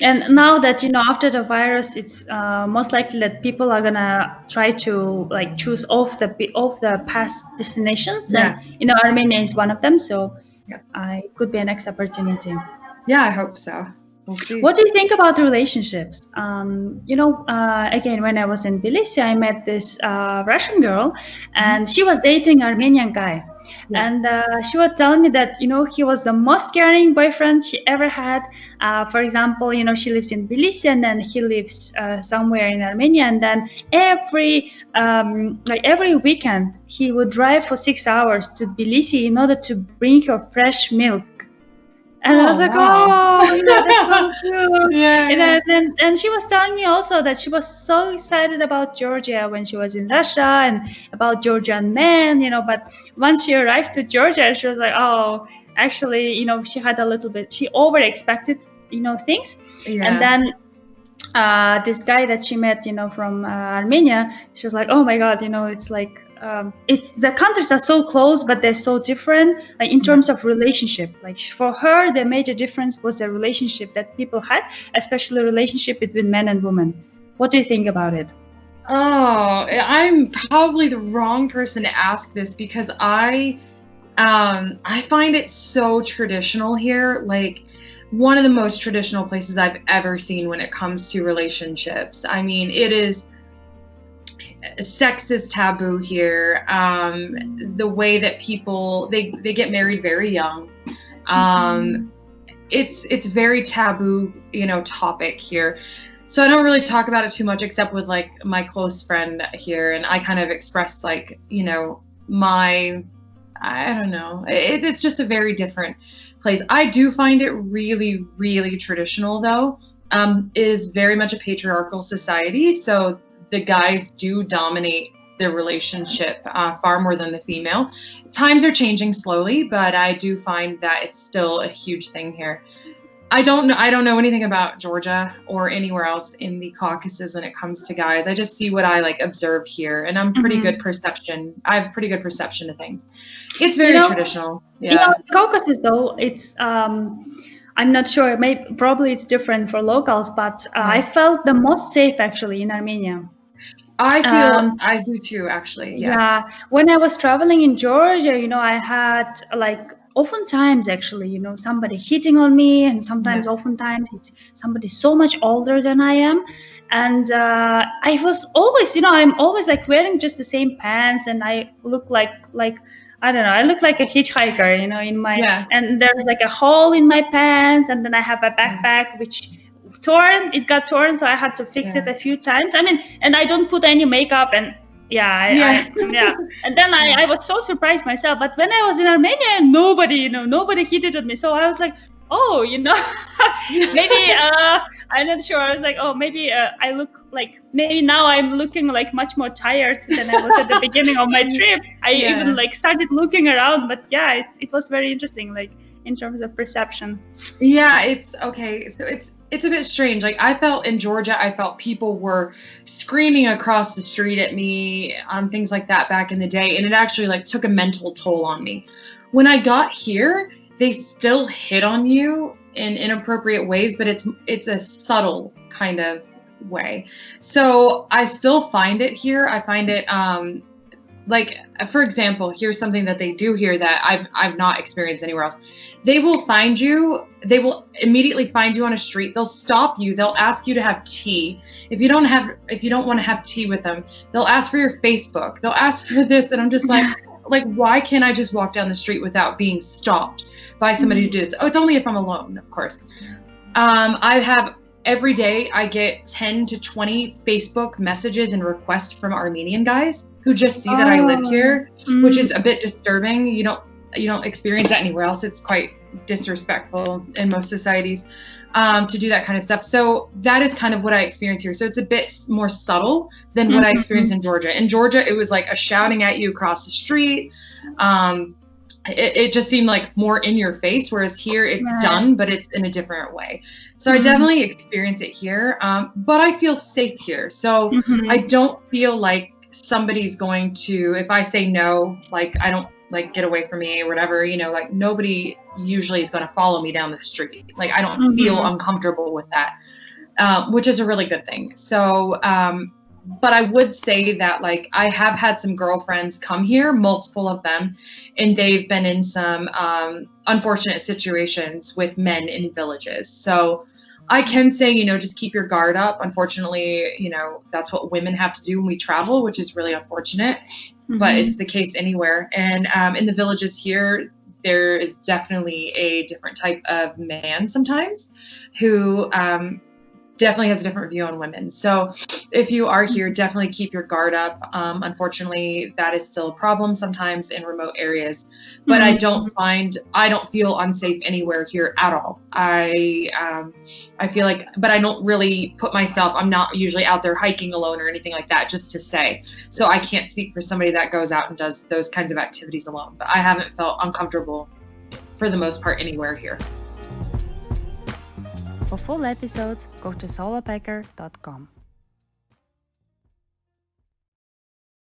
And now that after the virus, it's most likely that people are gonna try to like choose off the past destinations, and Yeah. Armenia is one of them. So Yeah. it could be a next opportunity. Yeah, I hope so. We'll see. What do you think about relationships? Again, when I was in Tbilisi, I met this Russian girl, Mhm. and she was dating Armenian guy. Yeah. And she was telling me that he was the most caring boyfriend she ever had. For example, she lives in Tbilisi, and then he lives somewhere in Armenia. And then every weekend, he would drive for 6 hours to Tbilisi in order to bring her fresh milk. And I was Oh, like, wow. oh, that's so cute. Yeah, yeah. And she was telling me also that she was so excited about Georgia when she was in Russia and about Georgian men, but once she arrived to Georgia, she was like, oh, actually, she had a little bit, she over expected, things. And Yeah. then this guy that she met, from Armenia, she was like, oh my God, it's like, it's the countries are so close, but they're so different. Like in terms of relationship, like for her, the major difference was the relationship that people had, especially relationship between men and women. What do you think about it? Oh, I'm probably the wrong person to ask this because I find it so traditional here. Like one of the most traditional places I've ever seen when it comes to relationships. I mean, it is sex is taboo here. The way that people they get married very young. Um, it's very taboo, topic here. So I don't really talk about it too much except with like my close friend here, and I kind of express like, my I don't know. It's just a very different place. I do find it really, really traditional though. It is very much a patriarchal society, so the guys do dominate the relationship far more than the female. Times are changing slowly, but I do find that it's still a huge thing here. I don't know anything about Georgia or anywhere else in the Caucasus when it comes to guys. I just see what I like observe here, and I'm pretty good perception. I have pretty good perception of things. It's very traditional. Yeah. Caucasus though, it's I'm not sure. Maybe probably it's different for locals, but I felt the most safe actually in Armenia. I do too, actually. Yeah. Yeah, when I was traveling in Georgia, I had like oftentimes actually, somebody hitting on me, and sometimes, oftentimes, it's somebody so much older than I am. And I was always, I'm always like wearing just the same pants, and I look like I don't know, I look like a hitchhiker, in my, and there's like a hole in my pants, and then I have a backpack which it got torn, so I had to fix it a few times. I mean, and I don't put any makeup, and yeah. And then I was so surprised myself. But when I was in Armenia, nobody hit on me. So I was like, oh, maybe I'm not sure. I was like, oh, maybe I look like, maybe now I'm looking like much more tired than I was at the beginning of my trip. I even like started looking around, but yeah, it was very interesting, like in terms of perception. Yeah, it's okay. So it's a bit strange. Like I felt in Georgia, I felt people were screaming across the street at me on things like that back in the day, and it actually like took a mental toll on me. When I got here, they still hit on you in inappropriate ways, but it's a subtle kind of way. So I still find it here. I find it like, for example, here's something that they do here that I've not experienced anywhere else. They will immediately find you on a street. They'll stop you. They'll ask you to have tea. If you don't want to have tea with them, they'll ask for your Facebook. They'll ask for this. And I'm just like, why can't I just walk down the street without being stopped by somebody to do this? Oh, it's only if I'm alone, of course. I have every day I get 10 to 20 Facebook messages and requests from Armenian guys who just see that I live here, which is a bit disturbing. You don't experience that anywhere else. It's quite disrespectful in most societies to do that kind of stuff. So that is kind of what I experience here. So it's a bit more subtle than what I experienced in Georgia. In Georgia, it was like a shouting at you across the street. It just seemed like more in your face, whereas here it's done, but it's in a different way. So I definitely experience it here, but I feel safe here. So I don't feel like somebody's going to, if I say no, like I don't like, get away from me or whatever, like nobody usually is going to follow me down the street. Like, I don't feel uncomfortable with that, which is a really good thing. So, but I would say that, like, I have had some girlfriends come here, multiple of them, and they've been in some unfortunate situations with men in villages. So I can say, just keep your guard up. Unfortunately, that's what women have to do when we travel, which is really unfortunate, but it's the case anywhere. And in the villages here, there is definitely a different type of man sometimes who definitely has a different view on women. So if you are here, definitely keep your guard up. Unfortunately, that is still a problem sometimes in remote areas, but I don't feel unsafe anywhere here at all. I feel like, but I don't really put myself, I'm not usually out there hiking alone or anything like that, just to say. So I can't speak for somebody that goes out and does those kinds of activities alone, but I haven't felt uncomfortable for the most part anywhere here. For full episodes, go to solopacker.com.